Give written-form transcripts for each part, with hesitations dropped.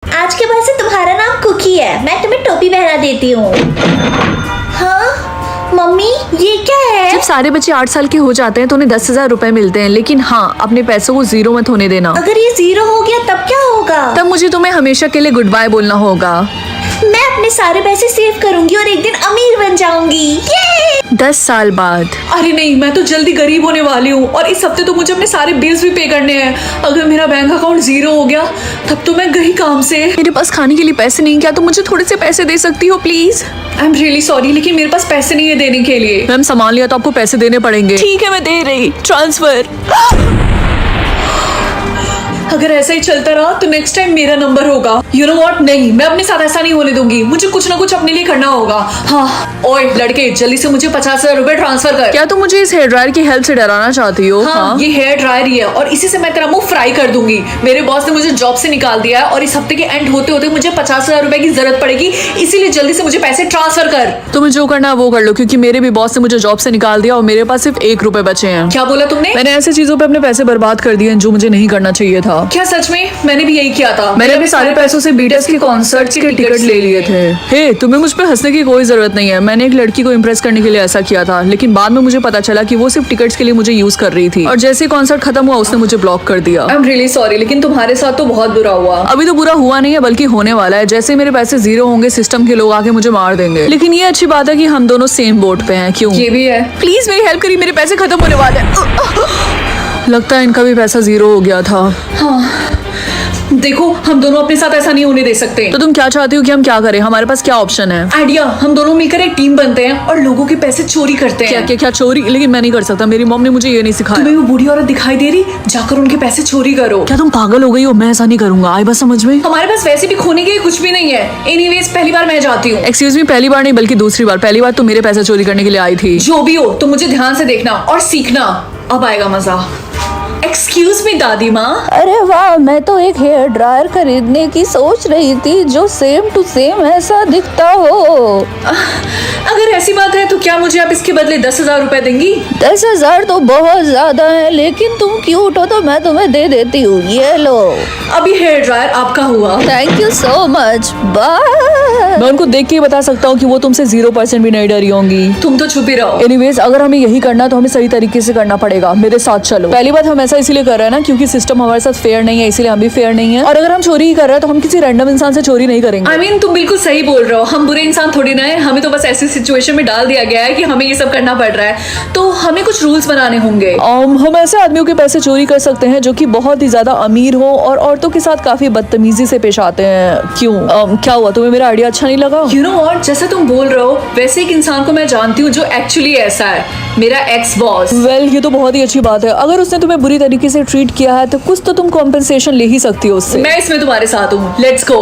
आज के बाद से तुम्हारा नाम कुकी है, मैं तुम्हें टोपी पहना देती हूँ। हाँ मम्मी ये क्या है? जब सारे बच्चे 8 साल के हो जाते हैं तो उन्हें 10,000 रुपए मिलते हैं, लेकिन हाँ अपने पैसों को जीरो मत होने देना। अगर ये जीरो हो गया तब क्या होगा? तब मुझे तुम्हें हमेशा के लिए गुड बाय बोलना होगा। मैं अपने सारे पैसे सेव करूंगी और एक दिन अमीर बन जाऊंगी। ये 10 साल बाद। अरे नहीं, मैं तो जल्दी गरीब होने वाली हूँ और इस हफ्ते तो मुझे अपने सारे बिल्स भी पे करने हैं। अगर मेरा बैंक अकाउंट जीरो हो गया तब तो मैं गई काम से। मेरे पास खाने के लिए पैसे नहीं, क्या तुम मुझे थोड़े से पैसे दे सकती हो please? I am really sorry, लेकिन मेरे पास पैसे नहीं है देने के लिए। मैम सामान लिया तो आपको पैसे देने पड़ेंगे। ठीक है मैं दे रही, ट्रांसफर। अगर ऐसा ही चलता रहा तो नेक्स्ट टाइम मेरा नंबर होगा। यू नो व्हाट, नहीं मैं अपने साथ ऐसा नहीं होने दूंगी। मुझे कुछ ना कुछ अपने लिए करना होगा। हाँ ओए लड़के, जल्दी से मुझे 50,000 रुपए ट्रांसफर कर। क्या तुम मुझे इस हेयर ड्रायर की हेल्प से डराना चाहती हो? हाँ, ये हेयर ड्रायर ही है और इसी से मैं तेरा मुंह फ्राई कर दूंगी। मेरे बॉस ने मुझे जॉब से निकाल दिया है और इस हफ्ते के एंड होते होते मुझे 50,000 रुपए की जरूरत पड़ेगी, इसीलिए जल्दी से मुझे पैसे ट्रांसफर कर। तुम्हें जो करना है वो कर लो, क्योंकि मेरे भी बॉस ने मुझे जॉब से निकाल दिया और मेरे पास सिर्फ 1 रुपए बचे हैं। क्या बोला तुमने? मैंने ऐसी चीजों पे अपने पैसे बर्बाद कर दिए जो मुझे नहीं करना चाहिए था। क्या सच में? मैंने भी यही किया था। मैंने अपने सारे पैसों से बीटीएस के कॉन्सर्ट के टिकट ले लिए थे। हे, तुम्हें मुझ पे हंसने की कोई जरूरत नहीं है। मैंने एक लड़की को इम्प्रेस करने के लिए ऐसा किया था, लेकिन बाद में मुझे पता चला कि वो सिर्फ टिकट्स के लिए मुझे यूज कर रही थी और जैसे कॉन्सर्ट खत्म हुआ उसने मुझे ब्लॉक कर दिया। आई एम रियली सॉरी, लेकिन तुम्हारे साथ तो बहुत बुरा हुआ। अभी तो बुरा हुआ नहीं है बल्कि होने वाला है। जैसे मेरे पैसे जीरो होंगे सिस्टम के लोग आके मुझे मार देंगे। लेकिन ये अच्छी बात है कि हम दोनों सेम बोट पे हैं। क्यों? ये भी है। प्लीज मेरी हेल्प करिए, मेरे पैसे खत्म होने वाले हैं। लगता है इनका भी पैसा जीरो हो गया था। हाँ देखो, हम दोनों अपने साथ ऐसा नहीं होने दे सकते। तो तुम क्या चाहती हो कि हम क्या करें? हमारे पास क्या ऑप्शन है? आइडिया, हम दोनों मिलकर एक टीम बनते हैं और लोगों के पैसे चोरी करते हैं। क्या चोरी? लेकिन मैं नहीं कर सकता, मेरी मॉम ने मुझे ये नहीं सिखाया। तुम्हें वो बूढ़ी औरत दिखाई दे रही? जाकर उनके पैसे चोरी करो। क्या तुम पागल हो गई हो? मैं ऐसा नहीं करूंगा, आई बस समझ में। हमारे पास वैसे भी खोने के लिए कुछ भी नहीं है। एनीवेज पहली बार मैं जाती हूँ। एक्सक्यूज मी, पहली बार नहीं बल्कि दूसरी बार। पहली बार तो मेरे पैसे चोरी करने के लिए आई थी। जो भी हो, तो मुझे ध्यान से देखना और सीखना, अब आएगा मजा। एक्सक्यूज मी दादी माँ। अरे वाह, मैं तो एक हेयर ड्रायर खरीदने की सोच रही थी जो सेम टू सेम ऐसा दिखता हो। अगर ऐसी बात है तो क्या मुझे आप इसके बदले 10,000 रुपए देंगी? 10,000 तो बहुत ज्यादा है, लेकिन तुम क्यूट हो तो मैं तुम्हें दे देती हूँ। ये लो। अभी हेयर ड्रायर आपका हुआ। Thank you so much. Bye. मैं उनको देख के ही बता सकता हूँ कि वो तुमसे 0% भी नहीं डरी होंगी। तुम तो छुपी रहो। एनीवेज अगर हमें यही करना है तो हमें सही तरीके से करना पड़ेगा। मेरे साथ चलो। पहली बात हम ऐसा इसीलिए कर रहे हैं ना क्योंकि सिस्टम हमारे साथ फेयर नहीं है, इसीलिए हम भी फेयर नहीं है। और अगर हम चोरी ही कर रहे हैं तो हम किसी रैंडम इंसान से चोरी नहीं करेंगे। आई मीन तुम बिल्कुल सही बोल रहे हो। हम बुरे इंसान थोड़ी ना है, हमें तो बस ऐसी सिचुएशन में डाल दिया गया है कि हमें ये सब करना पड़ रहा है, तो हमें कुछ रूल्स बनाने होंगे। हम ऐसे आदमियों के पैसे चोरी कर सकते हैं जो कि बहुत ही ज्यादा अमीर हो और औरतों के साथ काफी बदतमीजी से पेश आते हैं। क्यों? क्या हुआ? तुम्हें मेरा आइडिया अच्छा नहीं लगा? यू नो व्हाट, जैसा तुम बोल रहे हो वैसे एक इंसान को मैं जानती हूँ जो एक्चुअली ऐसा है, मेरा एक्स बॉस। वेल ये तो बहुत ही अच्छी बात है। अगर उसने तुम्हें बुरी तरीके से ट्रीट किया है तो कुछ तो तुम कॉम्पेंसेशन ले ही सकती हो उससे। मैं इसमें तुम्हारे साथ हूँ, let's go.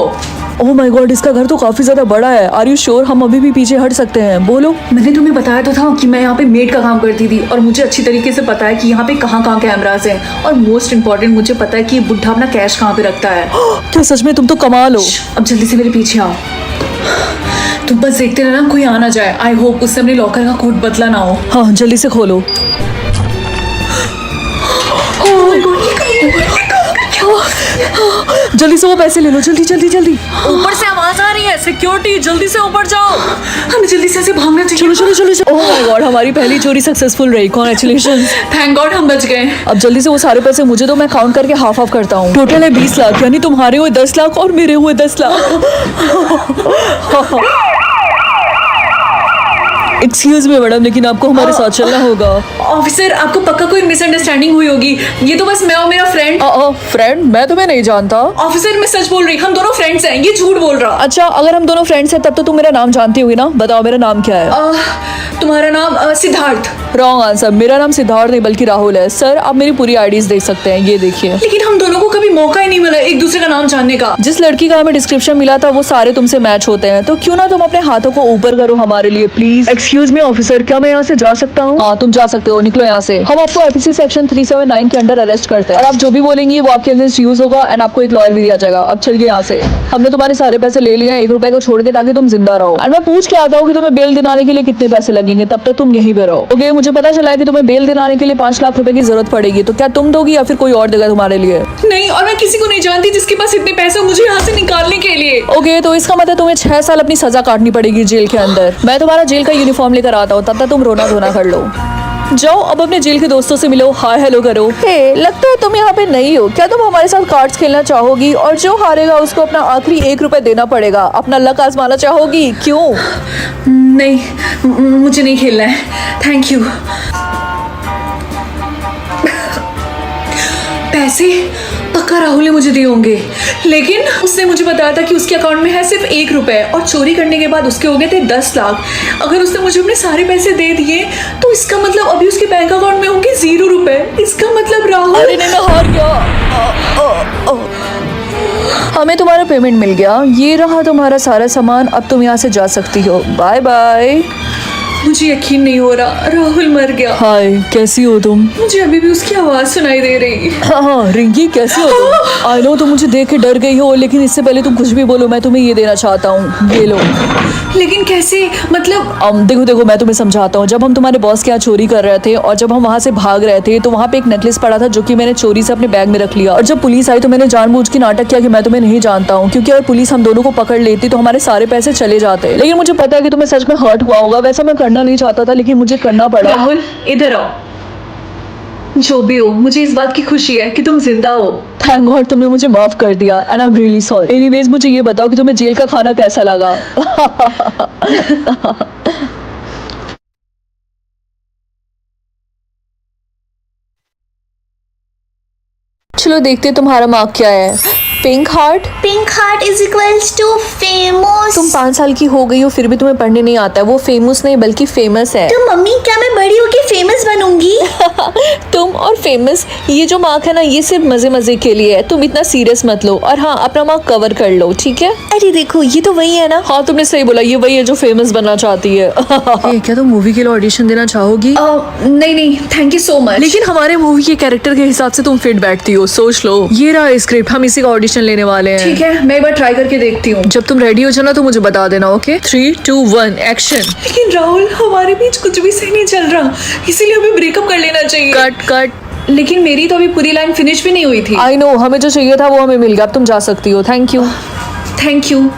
Oh my god, इसका घर तो काफी ज्यादा बड़ा है। Are you sure? हम अभी भी पीछे हट सकते हैं। बोलो। मैंने तुम्हें बताया तो था कि मैं यहाँ पे मेड का काम करती थी और मुझे अच्छी तरीके से पता है कि यहाँ पे कहाँ कहाँ कैमरास हैं और मोस्ट इम्पोर्टेंट मुझे पता है कि ये बुढ़ा अपना कैश कहाँ पे रखता है। क्या सच में? तुम तो कमाल हो। अब जल्दी से मेरे पीछे आओ। तुम बस देखते रहना कोई आ ना जाए। आई होप उससे अपने लॉकर का कोड बदला ना हो। हाँ जल्दी से खोलो। जल्दी से वो पैसे ले लो, जल्दी जल्दी जल्दी। ऊपर से आवाज आ रही है, सिक्योरिटी जल्दी से ऊपर जाओ। हमें जल्दी से भागना चाहिए। चलो चलो चलो चलो। ओह माय गॉड, हमारी पहली चोरी सक्सेसफुल रही। कॉन्ग्रेचुलेशंस। थैंक गॉड हम बच गए। अब जल्दी से वो सारे पैसे मुझे दो, मैं काउंट करके हाफ हाफ करता हूँ। टोटल है 20 लाख, यानी तुम्हारे हुए 10 लाख और मेरे हुए 10 लाख। एक्सक्यूज मी मैडम, लेकिन आपको हमारे साथ चलना होगा। ऑफिसर आपको पक्का कोई मिसअंडरस्टैंडिंग हुई होगी। ये तो बस मैं और मेरा फ्रेंड। फ्रेंड? मैं तुम्हें नहीं जानता। ऑफिसर मैं सच बोल रही, हम दोनों फ्रेंड्स हैं, ये झूठ बोल रहा। अच्छा अगर हम दोनों फ्रेंड्स हैं तब तो तुम मेरा नाम जानती होगी ना? बताओ मेरा नाम क्या है? तुम्हारा नाम सिद्धार्थ। Wrong answer. मेरा नाम सिद्धार्थ नहीं बल्कि राहुल है। सर आप मेरी पूरी आईडीज देख सकते हैं, ये देखिए। लेकिन हम दोनों को कभी मौका ही नहीं मिला एक दूसरे का नाम जानने का। जिस लड़की का हमें डिस्क्रिप्शन मिला था वो सारे तुमसे मैच होते हैं, तो क्यों ना तुम अपने हाथों को ऊपर करो हमारे लिए प्लीज। एक्सक्यूज मी ऑफिसर, क्या मैं यहाँ से जा सकता हूँ? हाँ तुम जा सकते हो, निकलो यहाँ से। हम आपको IPC सेक्शन 379 के अंडर अरेस्ट करते हैं और आप जो भी बोलेंगी वो आपके अगेंस्ट यूज होगा एंड आपको एक लॉयर भी दिया जाएगा। अब चलिए यहाँ से। हमने तुम्हारे सारे पैसे ले लिए हैं, 1 रुपए को छोड़ के, ताकि तुम जिंदा रहो। और मैं पूछ के आता हूँ कि तुम्हें बेल दिलाने के लिए कितने पैसे लगेंगे, तब तक तुम यहीं पे रहो। ओके, मुझे पता चला है कि तुम्हें बेल दिलाने के लिए 5 लाख रुपए की जरूरत पड़ेगी, तो क्या तुम दोगी या फिर कोई और देगा तुम्हारे लिए? नहीं, और मैं किसी को नहीं जानती जिसके पास इतने पैसे हो मुझे यहाँ से निकालने के लिए। ओके, तो इसका मतलब तुम्हें 6 साल अपनी सजा काटनी पड़ेगी जेल के अंदर। मैं तुम्हारा जेल का यूनिफॉर्म लेकर आता हूँ, तब तक तुम रोना धोना कर लो। जाओ अब अपने जेल के दोस्तों से मिलो, हाय हेलो करो। हे, लगता है तुम यहाँ पे नहीं हो। क्या तुम हमारे साथ कार्ड्स खेलना चाहोगी? और जो हारेगा उसको अपना आखिरी 1 रुपए देना पड़ेगा। अपना लक आजमाना चाहोगी? क्यों? नहीं, मुझे नहीं खेलना है, थैंक यू। पैसे पक्का राहुल ने मुझे दिए होंगे, लेकिन उसने मुझे बताया था कि उसके अकाउंट में है सिर्फ 1 रुपए और चोरी करने के बाद उसके हो गए थे 10 लाख। अगर उसने मुझे अपने सारे पैसे दे दिए तो इसका मतलब अभी उसके बैंक अकाउंट में होंगे 0 रुपए। इसका मतलब राहुल। अरे नहीं, मैं हार गया। हमें तुम्हारा पेमेंट मिल गया, ये रहा तुम्हारा सारा सामान। अब तुम यहाँ से जा सकती हो, बाय बाय। मुझे यकीन नहीं हो रहा, राहुल मर गया। हाय, कैसी हो तुम? मुझे अभी भी उसकी आवाज सुनाई दे रही। हाँ रिंकी, कैसी हो तुम? आई नो तुम मुझे देख के डर गई हो, लेकिन इससे पहले तुम कुछ भी बोलो, मैं तुम्हें ये देना चाहता हूँ, ये लो। लेकिन कैसे, मतलब? देखो मैं तुम्हें समझाता हूँ। जब हम तुम्हारे बॉस के यहाँ चोरी कर रहे थे और जब हम वहाँ से भाग रहे थे तो वहाँ पे एक नेकलेस पड़ा था जो कि मैंने चोरी से अपने बैग में रख लिया। और जब पुलिस आई तो मैंने जानबूझ के नाटक किया कि मैं तुम्हें नहीं जानता हूँ, क्योंकि अगर पुलिस हम दोनों को पकड़ लेती तो हमारे सारे पैसे चले जाते। लेकिन मुझे पता है कि तुम्हें सच में हर्ट हुआ होगा। वैसा मैं करना नहीं चाहता था, लेकिन मुझे करना पड़ा। राहुल इधर आओ। जो भी हो, मुझे इस बात की खुशी है कि तुम जिंदा हो। थैंक गॉड तुमने मुझे माफ कर दिया, and I am really sorry. Anyways मुझे ये बताओ कि तुम्हें जेल का खाना कैसा लगा? चलो देखते तुम्हारा मार्क क्या है। Pink heart. Pink heart is equals to famous. तुम 5 साल की हो गई हो फिर भी तुम्हें पढ़ने नहीं आता है। वो फेमस नहीं बल्कि फेमस है। तो मम्मी, क्या मैं बड़ी होके फेमस बनूंगी? तुम और फेमस, ये जो मार्क है ना, ये सिर्फ मजे मजे के लिए है। तुम इतना सीरियस मत लो। और हाँ, अपना मार्क कवर कर लो, ठीक है? अरे देखो, ये तो वही है ना। हाँ तुमने सही बोला, ये वही है जो फेमस बनना चाहती है। क्या तुम मूवी के लिए ऑडिशन देना चाहोगी? नहीं, थैंक यू सो मच। लेकिन हमारे मूवी के कैरेक्टर के हिसाब से तुम फिट बैठती हो, सोच लो। ये रहा स्क्रिप्ट, हम इसी का ऑडिशन लेने वाले हैं। ठीक है, मैं एक बार ट्राई करके देखती हूँ। जब तुम रेडी हो जाना तो मुझे बता देना, ओके? 3, 2, 1 एक्शन। लेकिन राहुल, हमारे बीच कुछ भी सही नहीं चल रहा, इसीलिए हमें ब्रेकअप कर लेना चाहिए। कट। लेकिन मेरी तो अभी पूरी लाइन फिनिश भी नहीं हुई थी। आई नो, हमें जो चाहिए था वो हमें मिल गया। अब तुम जा सकती हो, thank you. Thank you.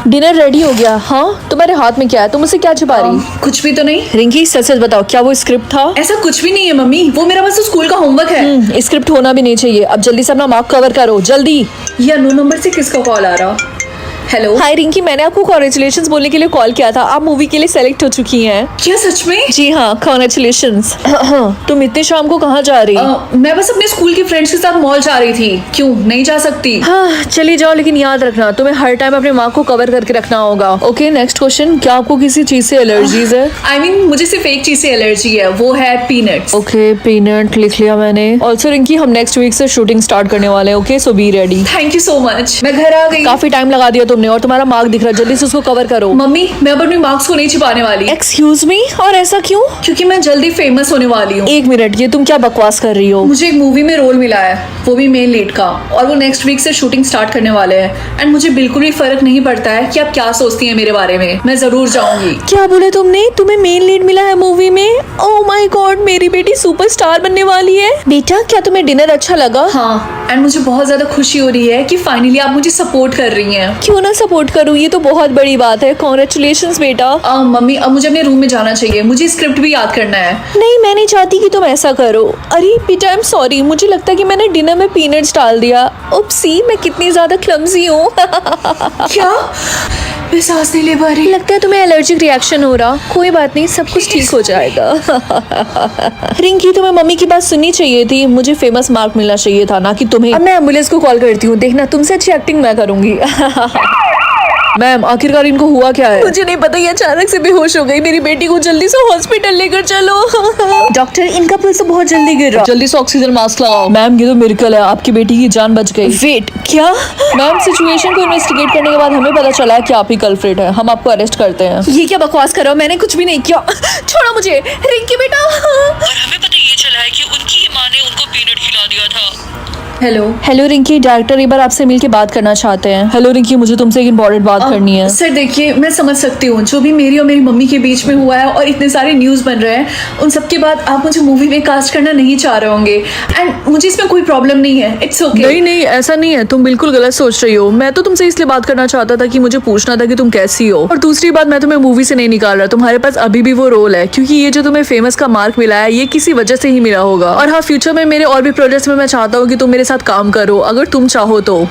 Dinner ready हो गया। हाँ, तुम्हारे हाथ में क्या है? तुम मुझसे क्या छिपा रही? कुछ भी तो नहीं। रिंकी सच सच बताओ, क्या वो स्क्रिप्ट था? ऐसा कुछ भी नहीं है मम्मी, वो मेरा बस स्कूल का होमवर्क है। स्क्रिप्ट होना भी नहीं चाहिए। अब जल्दी से अपना मार्क कवर करो, जल्दी। या 9 नंबर से किसका कॉल आ रहा? हेलो। हाय रिंकी, मैंने आपको कॉन्ग्रेचुलेशंस बोलने के लिए कॉल किया था। आप मूवी के लिए सेलेक्ट हो चुकी हैं। क्या सच में? जी हाँ, कॉन्ग्रेचुलेशंस। तुम इतने शाम को कहाँ जा रही? मैं बस अपने स्कूल की फ्रेंड्स के साथ मॉल जा रही थी। क्यों नहीं जा सकती? हाँ चली जाओ, लेकिन याद रखना तुम्हें हर टाइम अपने मार्क को कवर करके रखना होगा। Okay, next question. क्या आपको किसी चीज से एलर्जीज है? I mean, मुझे सिर्फ एक चीज से एलर्जी है, वो है पीनट्स। ओके, पीनट लिख लिया मैंने। ऑल्सो रिंकी, हम नेक्स्ट वीक से शूटिंग स्टार्ट करने वाले हैं, okay? So be ready. Thank you so much. मैं घर आ गई। काफी टाइम लगा दिया तुमने और तुम्हारा मार्क दिख रहा है, जल्दी से उसको कवर करो। मम्मी, मैं अब अपने मार्क्स को नहीं छिपाने वाली। एक्सक्यूज मी, और ऐसा क्यों? क्योंकि मैं जल्दी फेमस होने वाली हूँ। 1 मिनट, ये तुम क्या बकवास कर रही हो? मुझे एक मूवी में रोल मिला है, वो भी मेन लीड का, और वो नेक्स्ट वीक से शूटिंग स्टार्ट करने वाले हैं। एंड मुझे बिल्कुल भी फर्क नहीं पड़ता है कि आप क्या सोचती हैं मेरे बारे में, मैं जरूर जाऊंगी। क्या बोले तुमने? तुम्हें मेन लीड मिला है मूवी में? ओह माय गॉड, मेरी बेटी सुपरस्टार बनने वाली है। बेटा, क्या तुम्हें डिनर अच्छा लगा? हाँ, एंड मुझे बहुत ज्यादा खुशी हो रही है कि फाइनली आप मुझे सपोर्ट कर रही हैं। क्यों ना सपोर्ट करूँ, ये तो बहुत बड़ी बात है। कॉन्ग्रेचुलेशंस बेटा। मम्मी, अब मुझे अपने रूम में जाना चाहिए, मुझे स्क्रिप्ट भी याद करना है। नहीं, मैं नहीं चाहती कि तुम ऐसा करो। अरे बेटा, आई एम सॉरी, मुझे लगता है कि मैंने डिनर में पीनट्स डाल दिया। उप्सी, मैं कितनी ज्यादा क्लमजी हूँ। क्या? मैं सांस नहीं ले पा रही। लगता है तुम्हें एलर्जिक रिएक्शन हो रहा। कोई बात नहीं, सब कुछ ठीक हो जाएगा। रिंकी, तुम्हें मम्मी की बात सुननी चाहिए थी। मुझे फेमस मार्क मिलना चाहिए था, ना कि तुम्हें। अब मैं एम्बुलेंस को कॉल करती हूँ, देखना तुमसे अच्छी एक्टिंग मैं करूंगी। मैम, आखिरकार इनको हुआ क्या है? मुझे नहीं पता, ये अचानक से बेहोश हो गई। मेरी बेटी को जल्दी से हॉस्पिटल लेकर चलो। डॉक्टर, इनका पल्स तो बहुत जल्दी गिर रहा। जल्दी से ऑक्सीजन मास्क लगाओ। मैम, ये तो मिरेकल है, आपकी बेटी की जान बच गई। वेट, क्या? मैम, सिचुएशन को इन्वेस्टिगेट करने के बाद हमें पता चला है कि आप ही कल्प्रिट है। हम आपको अरेस्ट करते हैं। ये क्या बकवास कर रहा हो? मैंने कुछ भी नहीं किया। छोड़ो मुझे। रिंकी बेटा। और हमें पता ये चला है कि उनकी माँ ने उनको पीनट खिला दिया था। हेलो। हेलो रिंकी, डायरेक्टर एक बार आपसे मिलके बात करना चाहते हैं। हेलो रिंकी, मुझे तुमसे एक इंपॉर्टेंट बात बात करनी है। सर देखिए, मैं समझ सकती हूँ जो भी मेरी और मेरी मम्मी के बीच में हुआ है और इतने सारे न्यूज़ बन रहे हैं, उन सब के बाद आप मुझे मूवी में कास्ट करना नहीं चाह रहे होंगे एंड मुझे इसमें कोई प्रॉब्लम नहीं है। It's okay. नहीं नहीं, ऐसा नहीं है, तुम बिल्कुल गलत सोच रही हो। मैं तो तुमसे इसलिए बात करना चाहता था कि मुझे पूछना था कि तुम कैसी हो। और दूसरी बात, मैं तुम्हें मूवी से नहीं निकाल रहा, तुम्हारे पास अभी भी वो रोल है, क्योंकि ये जो तुम्हें फेमस का मार्क मिला है ये किसी वजह से ही मिला होगा। और हाँ, फ्यूचर में मेरे और भी प्रोजेक्ट्स में मैं चाहता हूँ कि तुम मेरे साथ काम करो, अगर तुम चाहो तो।